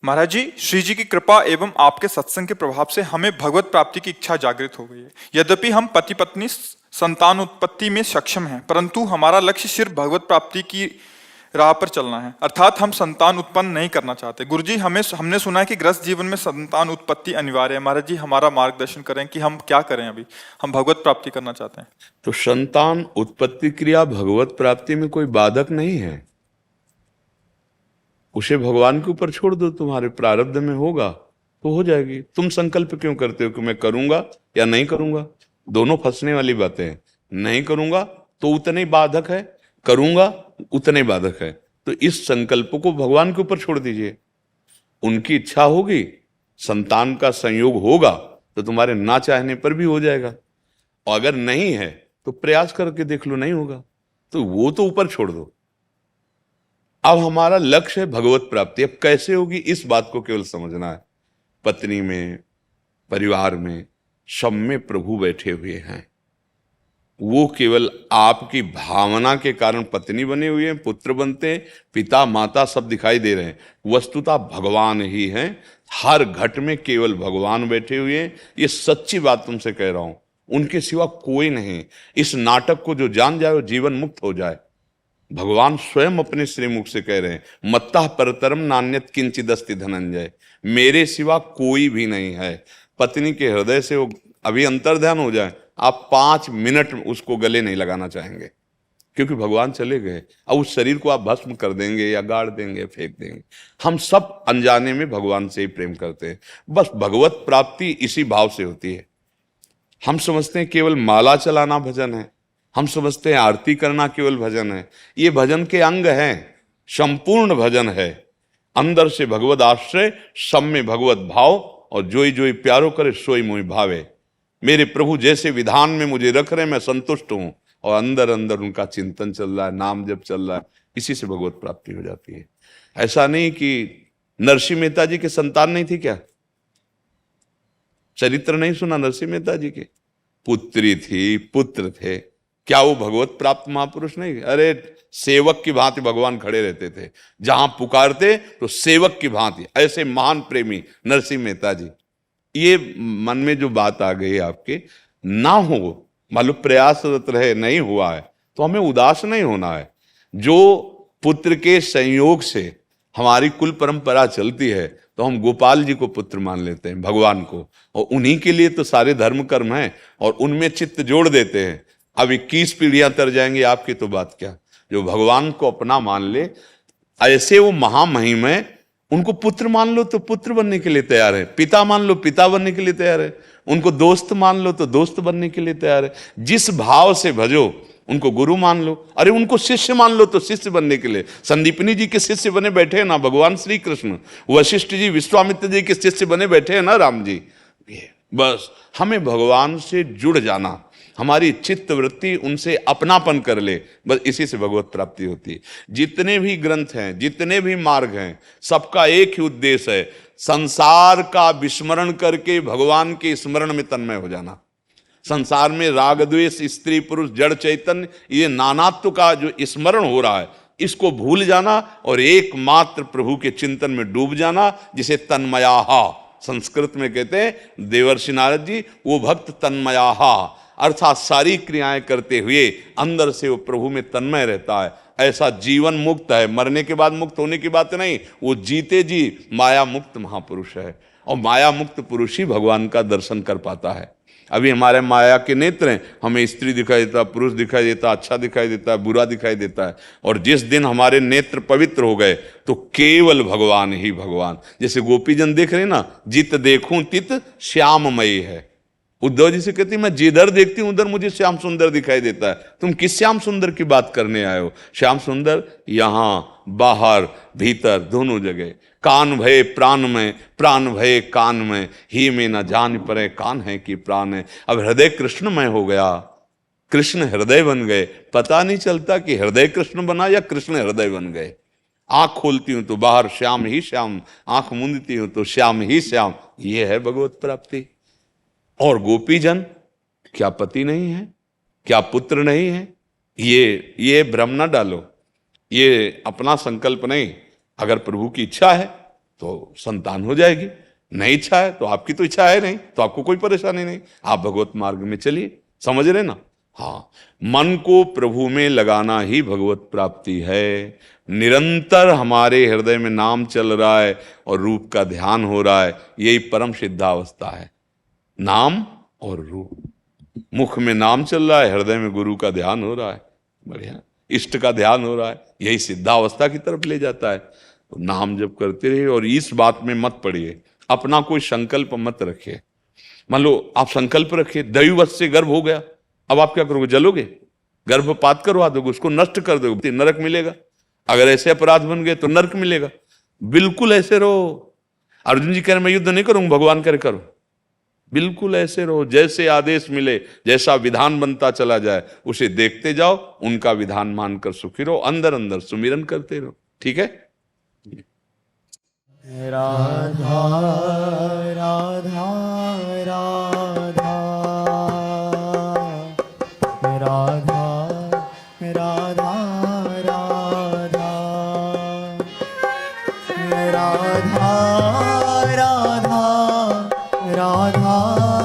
महाराज जी, श्री जी की कृपा एवं आपके सत्संग के प्रभाव से हमें भगवत प्राप्ति की इच्छा जागृत हो गई है। यद्यपि हम पति पत्नी संतान उत्पत्ति में सक्षम हैं, परंतु हमारा लक्ष्य सिर्फ भगवत प्राप्ति की राह पर चलना है, अर्थात हम संतान उत्पन्न नहीं करना चाहते। गुरुजी, हमने सुना है कि गृहस्थ जीवन में संतान उत्पत्ति अनिवार्य है। महाराज जी, हमारा मार्गदर्शन करें कि हम क्या करें। अभी हम भगवत प्राप्ति करना चाहते हैं। तो संतान उत्पत्ति क्रिया भगवत प्राप्ति में कोई बाधक नहीं है, उसे भगवान के ऊपर छोड़ दो, तुम्हारे प्रारब्ध में होगा तो हो जाएगी। तुम संकल्प क्यों करते हो कि मैं करूंगा या नहीं करूंगा? दोनों फंसने वाली बातें हैं। नहीं करूंगा तो उतने बाधक है, करूंगा उतने बाधक है। तो इस संकल्प को भगवान के ऊपर छोड़ दीजिए। उनकी इच्छा होगी, संतान का संयोग होगा तो तुम्हारे ना चाहने पर भी हो जाएगा, और अगर नहीं है तो प्रयास करके देख लो, नहीं होगा तो वो तो ऊपर छोड़ दो। अब हमारा लक्ष्य है भगवत प्राप्ति। अब कैसे होगी, इस बात को केवल समझना है। पत्नी में, परिवार में, सब में प्रभु बैठे हुए हैं। वो केवल आपकी भावना के कारण पत्नी बने हुए हैं, पुत्र बनते हैं, पिता माता सब दिखाई दे रहे हैं, वस्तुतः भगवान ही हैं। हर घट में केवल भगवान बैठे हुए हैं। ये सच्ची बात तुमसे कह रहा हूं, उनके सिवा कोई नहीं। इस नाटक को जो जान जाए वो जीवन मुक्त हो जाए। भगवान स्वयं अपने श्रीमुख से कह रहे हैं, मत्तः परतरम नान्यत किंचिदस्ति धनंजय, मेरे सिवा कोई भी नहीं है। पत्नी के हृदय से वो अभी अंतर्ध्यान हो जाए, आप 5 मिनट उसको गले नहीं लगाना चाहेंगे, क्योंकि भगवान चले गए। अब उस शरीर को आप भस्म कर देंगे या गाड़ देंगे, फेंक देंगे। हम सब अनजाने में भगवान से ही प्रेम करते हैं। बस भगवत प्राप्ति इसी भाव से होती है। हम समझते हैं केवल माला चलाना भजन है, हम समझते हैं आरती करना केवल भजन है। ये भजन के अंग हैं, संपूर्ण भजन है। अंदर से भगवत आश्रय, सब में भगवत भाव, और जोई जोई प्यारो करे सोई मोई भावे। मेरे प्रभु जैसे विधान में मुझे रख रहे हैं, मैं संतुष्ट हूं, और अंदर अंदर उनका चिंतन चल रहा है, नाम जब चल रहा है, इसी से भगवत प्राप्ति हो जाती है। ऐसा नहीं कि नरसिंह मेहता जी के संतान नहीं थी क्या? चरित्र नहीं सुना नरसिंह मेहता जी के? पुत्री थी, पुत्र थे, क्या वो भगवत प्राप्त महापुरुष नहीं? अरे सेवक की भांति भगवान खड़े रहते थे, जहां पुकारते तो सेवक की भांति। ऐसे महान प्रेमी नरसिंह मेहता जी। ये मन में जो बात आ गई आपके, ना हो, मान लो प्रयासरत रहे, नहीं हुआ है तो हमें उदास नहीं होना है। जो पुत्र के संयोग से हमारी कुल परंपरा चलती है, तो हम गोपाल जी को पुत्र मान लेते हैं, भगवान को, और उन्हीं के लिए तो सारे धर्म कर्म हैं, और उनमें चित्त जोड़ देते हैं। अब 21 पीढ़ियां तर जाएंगी, आपकी तो बात क्या। जो भगवान को अपना मान ले, ऐसे वो महामहिम है, उनको पुत्र मान लो तो पुत्र बनने के लिए तैयार है, पिता मान लो पिता बनने के लिए तैयार है, उनको दोस्त मान लो तो दोस्त बनने के लिए तैयार है। जिस भाव से भजो, उनको गुरु मान लो, अरे उनको शिष्य मान लो तो शिष्य बनने के लिए। संदीपनी जी के शिष्य बने बैठे हैं ना भगवान श्री कृष्ण, वशिष्ठ जी विश्वामित्र जी के शिष्य बने बैठे हैं ना राम जी। बस हमें भगवान से जुड़ जाना, हमारी चित्त वृत्ति उनसे अपनापन कर ले, बस इसी से भगवत प्राप्ति होती है। जितने भी ग्रंथ हैं, जितने भी मार्ग हैं, सबका एक ही उद्देश्य है, संसार का विस्मरण करके भगवान के स्मरण में तन्मय हो जाना। संसार में राग द्वेष, स्त्री पुरुष, जड़ चैतन्य, ये नानात्व का जो स्मरण हो रहा है, इसको भूल जाना और एकमात्र प्रभु के चिंतन में डूब जाना, जिसे तन्मयाहा संस्कृत में कहते हैं। देवर्षि नारद जी, वो भक्त तन्मयाहा, अर्थात सारी क्रियाएं करते हुए अंदर से वो प्रभु में तन्मय रहता है। ऐसा जीवन मुक्त है, मरने के बाद मुक्त होने की बात नहीं, वो जीते जी माया मुक्त महापुरुष है, और माया मुक्त पुरुष ही भगवान का दर्शन कर पाता है। अभी हमारे माया के नेत्र हैं, हमें स्त्री दिखाई देता, पुरुष दिखाई देता, अच्छा दिखाई देता, बुरा दिखाई देता है। और जिस दिन हमारे नेत्र पवित्र हो गए तो केवल भगवान ही भगवान। जैसे गोपीजन देख रहे हैं ना, जित देखूं तित श्याममयी है। उद्धव जी से कहती मैं जिधर देखती हूं उधर मुझे श्याम सुंदर दिखाई देता है। तुम किस श्याम सुंदर की बात करने आए हो? श्याम सुंदर यहां, बाहर, भीतर, दोनों जगह। कान भये प्राण में, प्राण भये कान में, ही में न जान पड़े कान है कि प्राण है। अब हृदय कृष्णमय हो गया, कृष्ण हृदय बन गए, पता नहीं चलता कि हृदय कृष्ण बना या कृष्ण हृदय बन गए। आंख खोलती हूं तो बाहर श्याम ही श्याम, आंख मूंदती हूं तो श्याम ही श्याम। ये है भगवत प्राप्ति। और गोपीजन, क्या पति नहीं है, क्या पुत्र नहीं है? ये भ्रम ना डालो, ये अपना संकल्प नहीं। अगर प्रभु की इच्छा है तो संतान हो जाएगी, नहीं इच्छा है तो आपकी तो इच्छा है नहीं, तो आपको कोई परेशानी नहीं, आप भगवत मार्ग में चलिए। समझ रहे ना? हाँ, मन को प्रभु में लगाना ही भगवत प्राप्ति है। निरंतर हमारे हृदय में नाम चल रहा है और रूप का ध्यान हो रहा है, यही परम सिद्धावस्था है। नाम और रूप, मुख में नाम चल रहा है, हृदय में गुरु का ध्यान हो रहा है, बढ़िया, इष्ट का ध्यान हो रहा है, यही सिद्धावस्था की तरफ ले जाता है। तो नाम जब करते रहिए और इस बात में मत पड़िए, अपना कोई संकल्प मत रखिए। मान लो आप संकल्प रखिए दैववश से गर्भ हो गया, अब आप क्या करोगे? जलोगे, गर्भपात करवा दोगे, उसको नष्ट कर दोगे, नरक मिलेगा। अगर ऐसे अपराध बन गए तो नरक मिलेगा। बिल्कुल ऐसे रहो। अर्जुन जी कह रहे मैं युद्ध नहीं करूंगा, भगवान कह रहे करो। बिल्कुल ऐसे रहो, जैसे आदेश मिले, जैसा विधान बनता चला जाए उसे देखते जाओ, उनका विधान मानकर सुखी रहो, अंदर अंदर सुमिरन करते रहो। ठीक है? राधा राधा राधा राधा राधा राधा राधा राधा राधा राधा राधा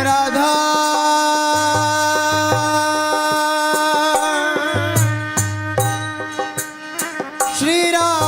राधा श्री राधा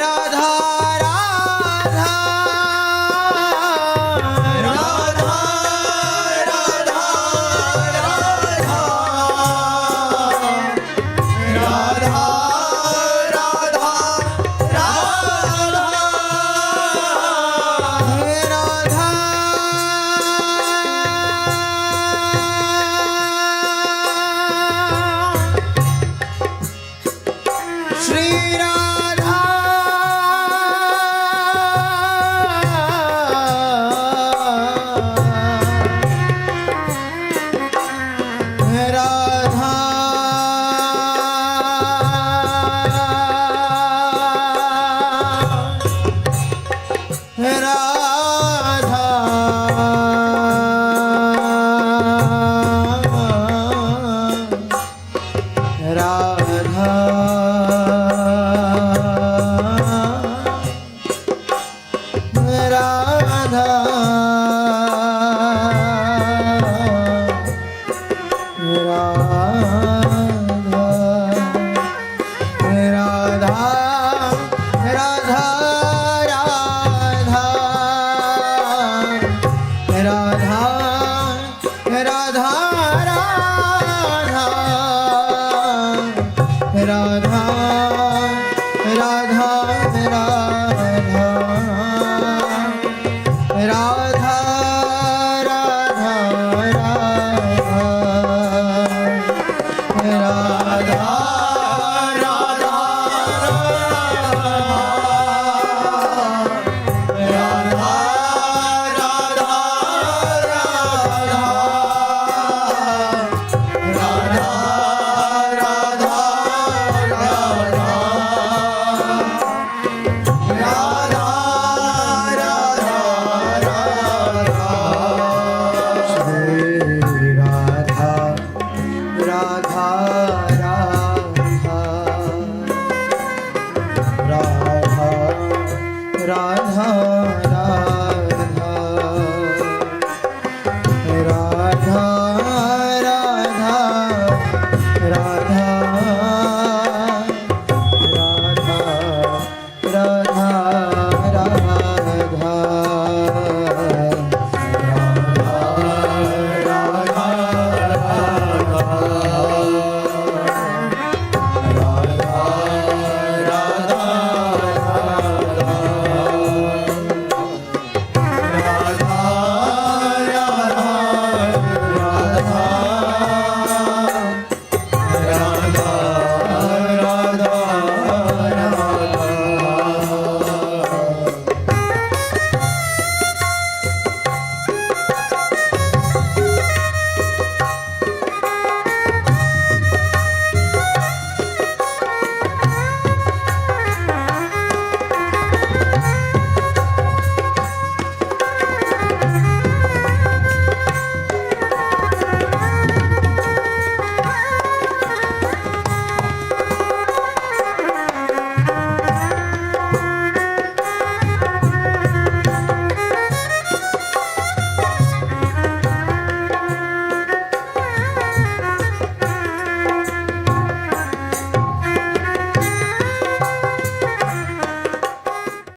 राधा राधा राधा राधा राधा राधा श्री राधा राधा राधा राधा राधा राधा राधा राधा